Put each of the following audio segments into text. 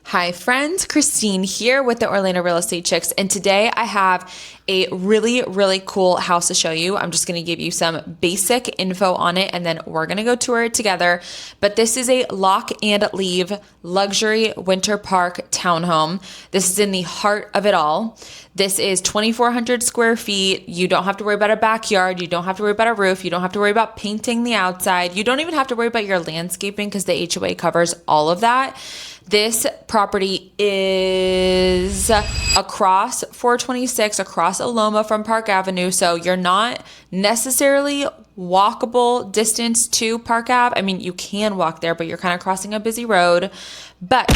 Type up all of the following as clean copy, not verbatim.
Hi friends, Christine here with the Orlando Real Estate Chicks, and today I have a really cool house to show you. I'm just going to give you some basic info on it and then we're going to go tour it together. But this is a lock and leave luxury winter park townhome. This is in the heart of it all. This is 2,400 square feet. You don't have to worry about a backyard. You don't have to worry about a roof. You don't have to worry about painting the outside. You don't even have to worry about your landscaping because the HOA covers all of that. This property is across 426, across Aloma from Park Avenue. So you're not necessarily walkable distance to Park Ave. I mean, you can walk there, but you're kind of crossing a busy road. But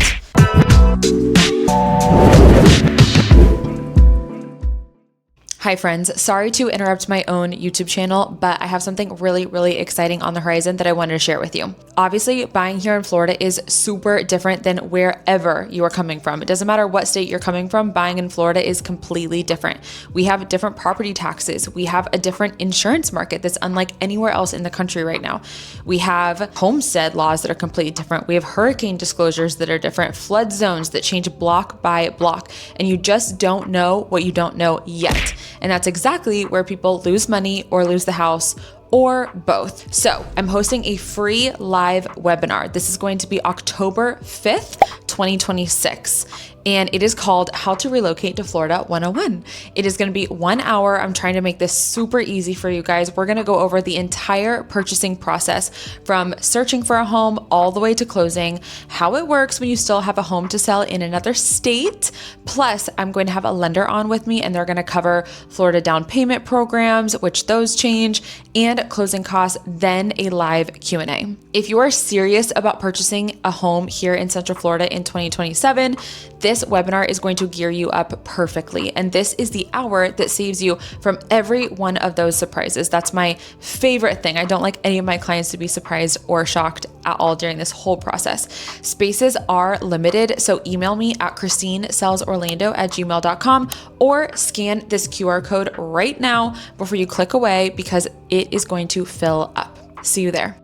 hi friends, sorry to interrupt my own YouTube channel, but I have something really exciting on the horizon that I wanted to share with you. Obviously, buying here in Florida is super different than wherever you are coming from. It doesn't matter what state you're coming from, buying in Florida is completely different. We have different property taxes. We have a different insurance market that's unlike anywhere else in the country right now. We have homestead laws that are completely different. We have hurricane disclosures that are different, flood zones that change block by block, and you just don't know what you don't know yet. And that's exactly where people lose money or lose the house or both. So I'm hosting a free live webinar. This is going to be October 5th, 2026. And it is called How to Relocate to Florida 101. It is going to be 1 hour. I'm trying to make this super easy for you guys. We're going to go over the entire purchasing process from searching for a home all the way to closing, how it works when you still have a home to sell in another state. Plus, I'm going to have a lender on with me and they're going to cover Florida down payment programs, which those change, and closing costs, then a live Q&A. If you are serious about purchasing a home here in Central Florida in 2027, this webinar is going to gear you up perfectly. And this is the hour that saves you from every one of those surprises. That's my favorite thing. I don't like any of my clients to be surprised or shocked at all during this whole process. Spaces are limited, so email me at christinesellsorlando@gmail.com or scan this QR code right now before you click away because it is going to fill up. See you there.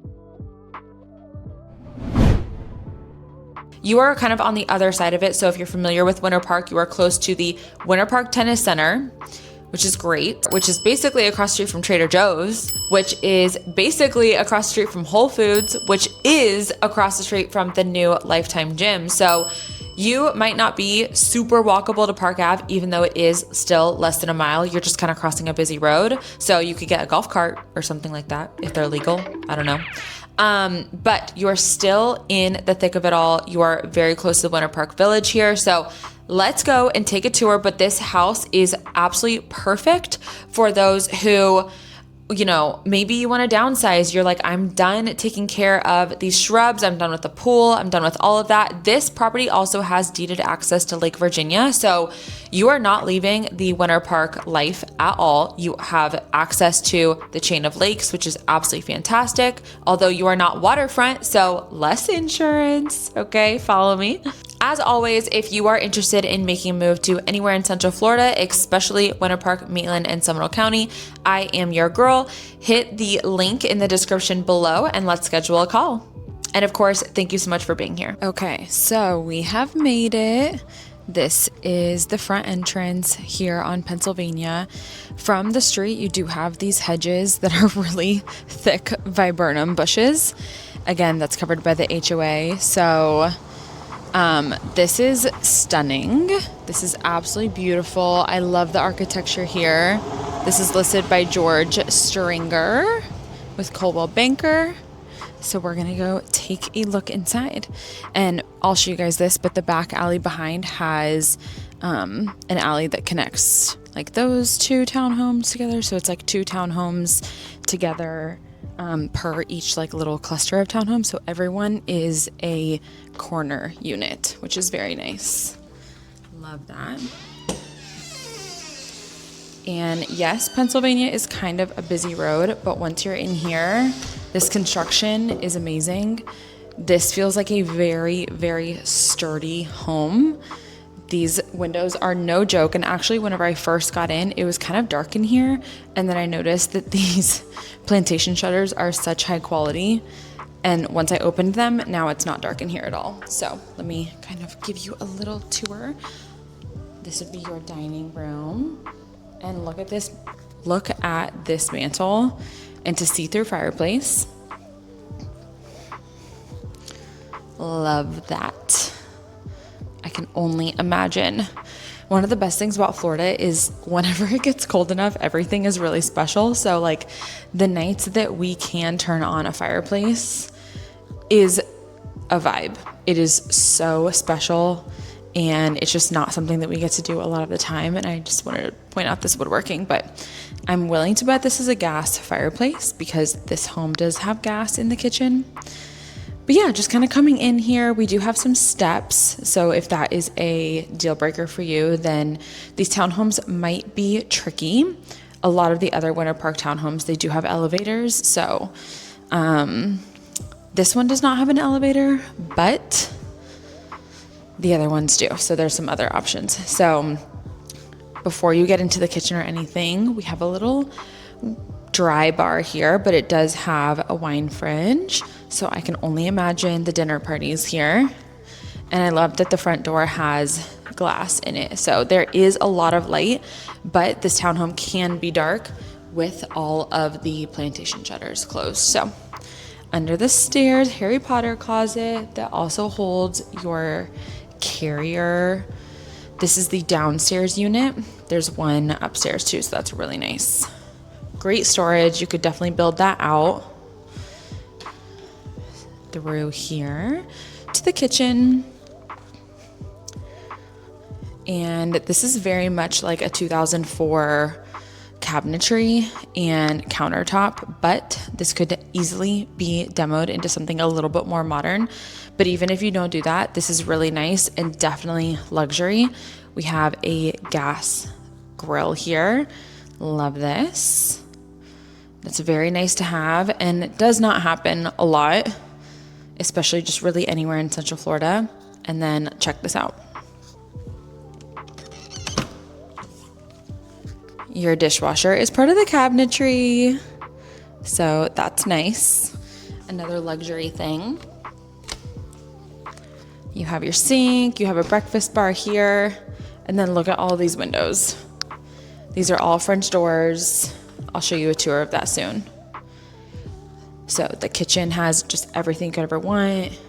You are kind of on the other side of it. So if you're familiar with Winter Park, you are close to the Winter Park Tennis Center, which is great, which is basically across the street from Trader Joe's, which is basically across the street from Whole Foods, which is across the street from the new Lifetime Gym. So you might not be super walkable to Park Ave, even though it is still less than a mile. You're just kind of crossing a busy road. So you could get a golf cart or something like that if they're legal. I don't know. But you're still in the thick of it all. You are very close to the Winter Park Village here. So let's go and take a tour. But this house is absolutely perfect for those who, you know, maybe you want to downsize. You're like, I'm done taking care of these shrubs. I'm done with the pool. I'm done with all of that. This property also has deeded access to Lake Virginia. So you are not leaving the Winter Park life at all. You have access to the chain of lakes, which is absolutely fantastic. Although you are not waterfront, so less insurance. Okay, follow me. As always, if you are interested in making a move to anywhere in Central Florida, especially Winter Park, Maitland, and Seminole County, I am your girl. Hit the link in the description below and let's schedule a call. And of course, thank you so much for being here. Okay, so we have made it. This is the front entrance here on Pennsylvania. From the street, you do have these hedges that are really thick viburnum bushes. Again, that's covered by the HOA. So this is stunning. This is absolutely beautiful. I love the architecture here. This is listed by George Stringer with Coldwell Banker. So we're going to go take a look inside and I'll show you guys this, but the back alley behind has an alley that connects like those two townhomes together. So it's like two townhomes together per each like little cluster of townhomes. So everyone is a corner unit, which is very nice. Love that. And yes, Pennsylvania is kind of a busy road, but once you're in here, this construction is amazing. This feels like a very sturdy home. These windows are no joke. And actually, whenever I first got in, it was kind of dark in here. And then I noticed that these plantation shutters are such high quality. And once I opened them, now it's not dark in here at all. So let me kind of give you a little tour. This would be your dining room. And look at this. Look at this mantle and to see-through fireplace. Love that. I can only imagine. One of the best things about Florida is whenever it gets cold enough, everything is really special. So like the nights that we can turn on a fireplace is a vibe. It is so special, and it's just not something that we get to do a lot of the time. And I just wanted to point out this woodworking, but I'm willing to bet this is a gas fireplace because this home does have gas in the kitchen. But yeah, just kind of coming in here, we do have some steps. So if that is a deal breaker for you, then these townhomes might be tricky. A lot of the other Winter Park townhomes, they do have elevators. So this one does not have an elevator, but the other ones do. So there's some other options. So before you get into the kitchen or anything, we have a little dry bar here, but it does have a wine fridge. So I can only imagine the dinner parties here. And I love that the front door has glass in it. So there is a lot of light, but this townhome can be dark with all of the plantation shutters closed. So under the stairs, Harry Potter closet that also holds your carrier. This is the downstairs unit. There's one upstairs too, so that's really nice. Great storage. You could definitely build that out. Through here to the kitchen. And this is very much like a 2004 cabinetry and countertop, but this could easily be demoed into something a little bit more modern. But even if you don't do that, this is really nice and definitely luxury. We have a gas grill here. Love this. That's very nice to have, and it does not happen a lot, especially just really anywhere in Central Florida. And then check this out. Your dishwasher is part of the cabinetry, so that's nice. Another luxury thing. You have your sink, you have a breakfast bar here, and then look at all these windows. These are all French doors. I'll show you a tour of that soon. So the kitchen has just everything you could ever want.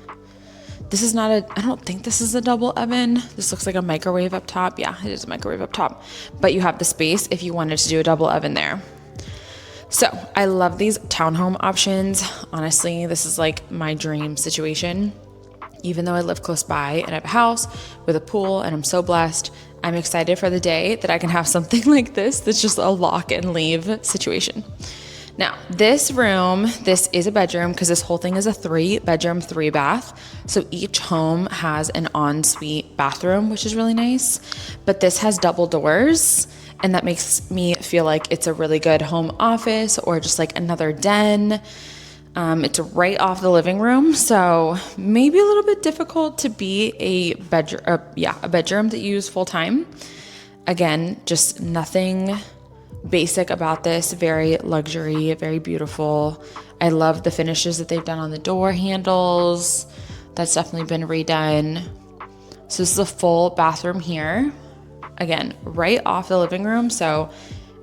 This is not I don't think this is a double oven. This looks like a microwave up top. Yeah, it is a microwave up top. But you have the space if you wanted to do a double oven there. So I love these townhome options. Honestly, this is like my dream situation. Even though I live close by and I have a house with a pool and I'm so blessed, I'm excited for the day that I can have something like this that's just a lock and leave situation. Now, this room, this is a bedroom because this whole thing is a 3-bedroom, 3-bath. So each home has an ensuite bathroom, which is really nice. But this has double doors, and that makes me feel like it's a really good home office or just like another den. It's right off the living room, so maybe a little bit difficult to be a bedroom that you use full time. Again, just nothing basic about this. Very luxury, very beautiful. I love the finishes that they've done on the door handles. That's definitely been redone. So this is a full bathroom here. Again, right off the living room. So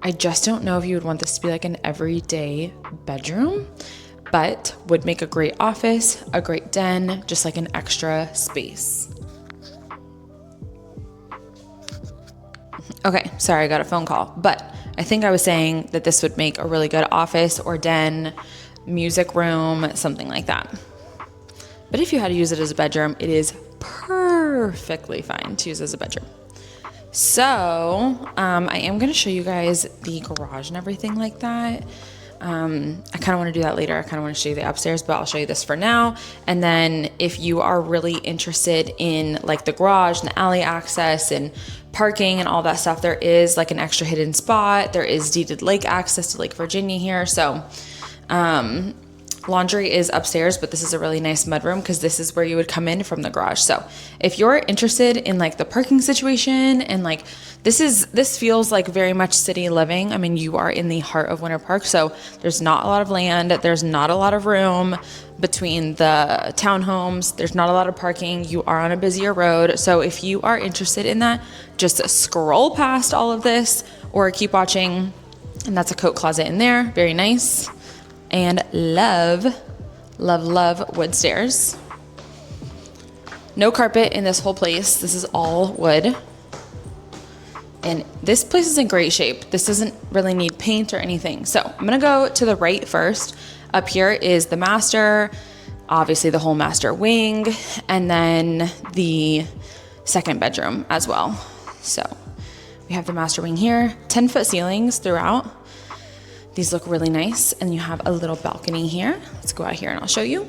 I just don't know if you would want this to be like an everyday bedroom, but would make a great office, a great den, just like an extra space. Okay, sorry, I got a phone call, but I think I was saying that this would make a really good office or den, music room, something like that. But if you had to use it as a bedroom, it is perfectly fine to use as a bedroom. So I am going to show you guys the garage and everything like that. I kind of want to do that later. I kind of want to show you the upstairs, but I'll show you this for now. And then if you are really interested in like the garage and the alley access and parking and all that stuff, there is like an extra hidden spot. There is deeded lake access to Lake Virginia here. So Laundry is upstairs, but this is a really nice mudroom because this is where you would come in from the garage. So if you're interested in like the parking situation and like this feels like very much city living. I mean, you are in the heart of Winter Park, so there's not a lot of land. There's not a lot of room between the townhomes. There's not a lot of parking. You are on a busier road. So if you are interested in that, just scroll past all of this or keep watching. And that's a coat closet in there. Very nice. And love wood stairs. No carpet in this whole place. This is all wood. And this place is in great shape. This doesn't really need paint or anything. So I'm gonna go to the right first. Up here is the master, obviously the whole master wing, and then the second bedroom as well. So we have the master wing here, 10-foot ceilings throughout. These look really nice. And you have a little balcony here. Let's go out here and I'll show you.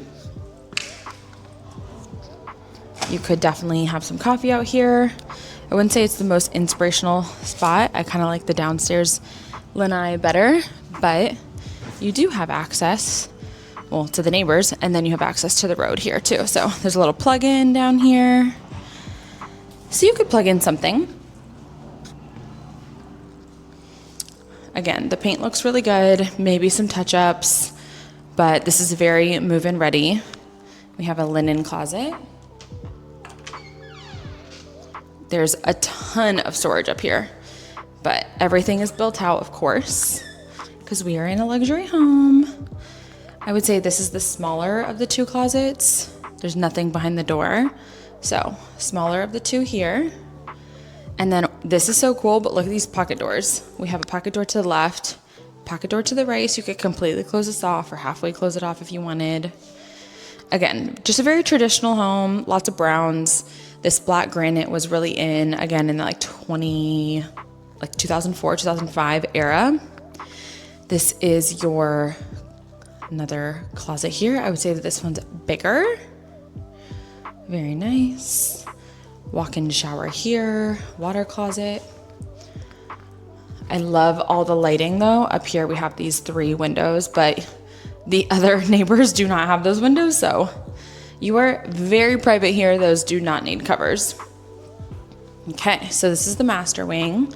You could definitely have some coffee out here. I wouldn't say it's the most inspirational spot. I kind of like the downstairs lanai better, but you do have access, well, to the neighbors, and then you have access to the road here too. So there's a little plug-in down here. So you could plug in something. Again, the paint looks really good, maybe some touch-ups, but this is very move-in ready. We have a linen closet. There's a ton of storage up here, but everything is built out, of course, because we are in a luxury home. I would say this is the smaller of the two closets. There's nothing behind the door, so smaller of the two here. And then this is so cool, but look at these pocket doors. We have a pocket door to the left, pocket door to the right, so you could completely close this off or halfway close it off if you wanted. Again, just a very traditional home, lots of browns. This black granite was really in, again, in the 2004, 2005 era. This is your another closet here. I would say that this one's bigger. Very nice. Walk-in shower here, water closet. I love all the lighting though. Up here we have these 3 windows, but the other neighbors do not have those windows, so you are very private here. Those do not need covers. Okay, so this is the master wing.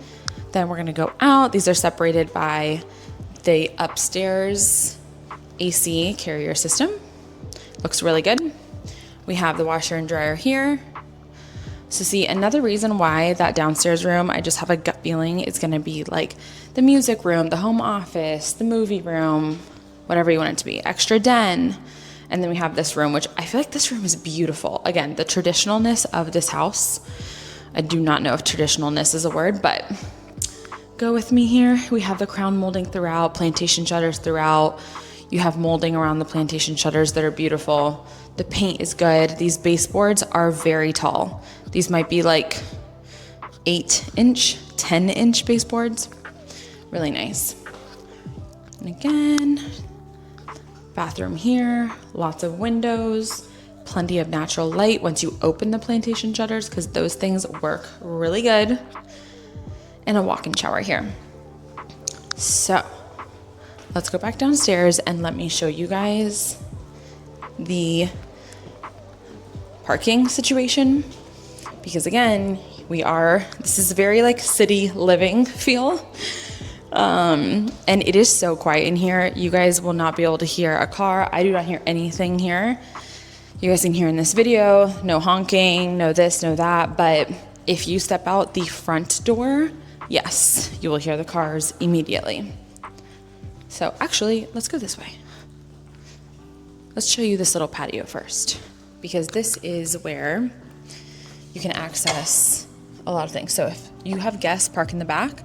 Then we're gonna go out. These are separated by the upstairs AC carrier system. Looks really good. We have the washer and dryer here. So see, another reason why that downstairs room, I just have a gut feeling it's gonna be like the music room, the home office, the movie room, whatever you want it to be, extra den. And then we have this room, which I feel like this room is beautiful. Again, the traditionalness of this house. I do not know if traditionalness is a word, but go with me here. We have the crown molding throughout, plantation shutters throughout. You have molding around the plantation shutters that are beautiful. The paint is good. These baseboards are very tall. These might be like 8-inch, 10-inch baseboards. Really nice. And again, bathroom here, lots of windows, plenty of natural light once you open the plantation shutters because those things work really good. And a walk-in shower here. So let's go back downstairs and let me show you guys the parking situation, because again, this is very like city living feel. And it is so quiet in here. You guys will not be able to hear a car. I do not hear anything here. You guys can hear in this video, no honking, no this, no that. But if you step out the front door, yes, you will hear the cars immediately. So actually, let's go this way. Let's show you this little patio first, because this is where you can access a lot of things. So if you have guests park in the back,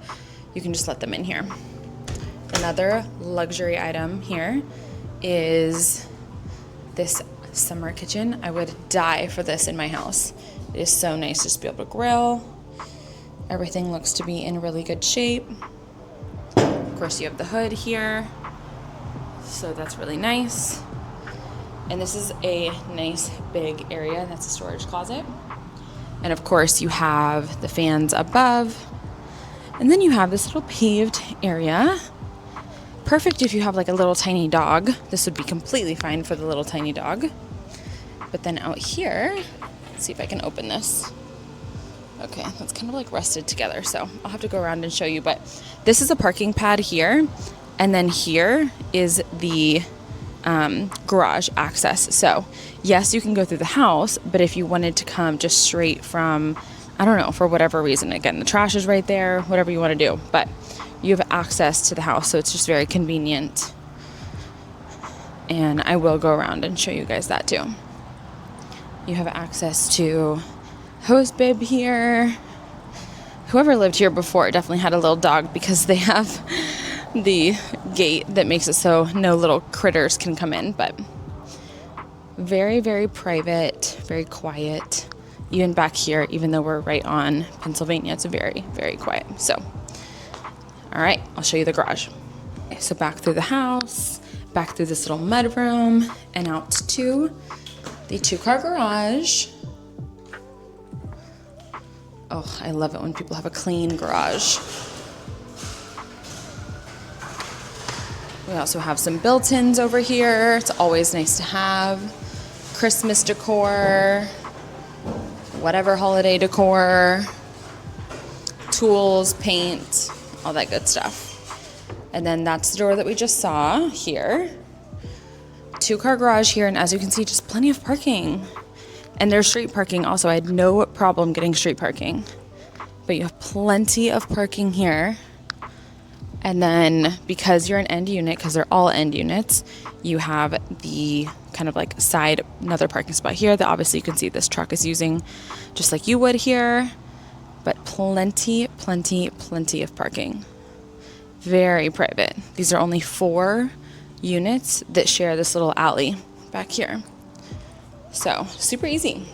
you can just let them in here. Another luxury item here is this summer kitchen. I would die for this in my house. It is so nice just to be able to grill. Everything looks to be in really good shape. Of course, you have the hood here, so that's really nice. And this is a nice big area, and that's a storage closet. And of course, you have the fans above. And then you have this little paved area. perfect if you have like a little tiny dog. This would be completely fine for the little tiny dog. But then out here, let's see if I can open this. Okay, that's kind of like rusted together, so I'll have to go around and show you. But this is a parking pad here, and then here is the garage access. So yes, you can go through the house, but if you wanted to come just straight from, I don't know, for whatever reason, again, the trash is right there, whatever you want to do, but you have access to the house, so it's just very convenient. And I will go around and show you guys that too. You have access to hose bib here. Whoever lived here before definitely had a little dog, because they have the gate that makes it so no little critters can come in. But very, very private, very quiet. Even back here, even though we're right on Pennsylvania, it's very, very quiet. So, all right, I'll show you the garage. Okay, so back through the house, back through this little mudroom, and out to the 2-car garage. Oh, I love it when people have a clean garage. We also have some built-ins over here. It's always nice to have. Christmas decor, whatever holiday decor, tools, paint, all that good stuff. And then that's the door that we just saw here. 2-car garage here, and as you can see, just plenty of parking. And there's street parking also. I had no problem getting street parking. But you have plenty of parking here. And then because you're an end unit, because they're all end units, you have the kind of like side, another parking spot here that obviously you can see this truck is using just like you would here. But plenty, plenty, plenty of parking. Very private. These are only 4 units that share this little alley back here. So super easy.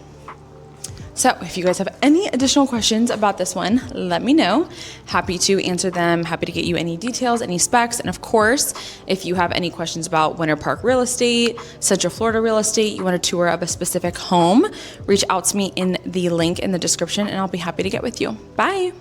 So if you guys have any additional questions about this one, let me know. Happy to answer them. Happy to get you any details, any specs. And of course, if you have any questions about Winter Park real estate, Central Florida real estate, you want a tour of a specific home, reach out to me in the link in the description and I'll be happy to get with you. Bye.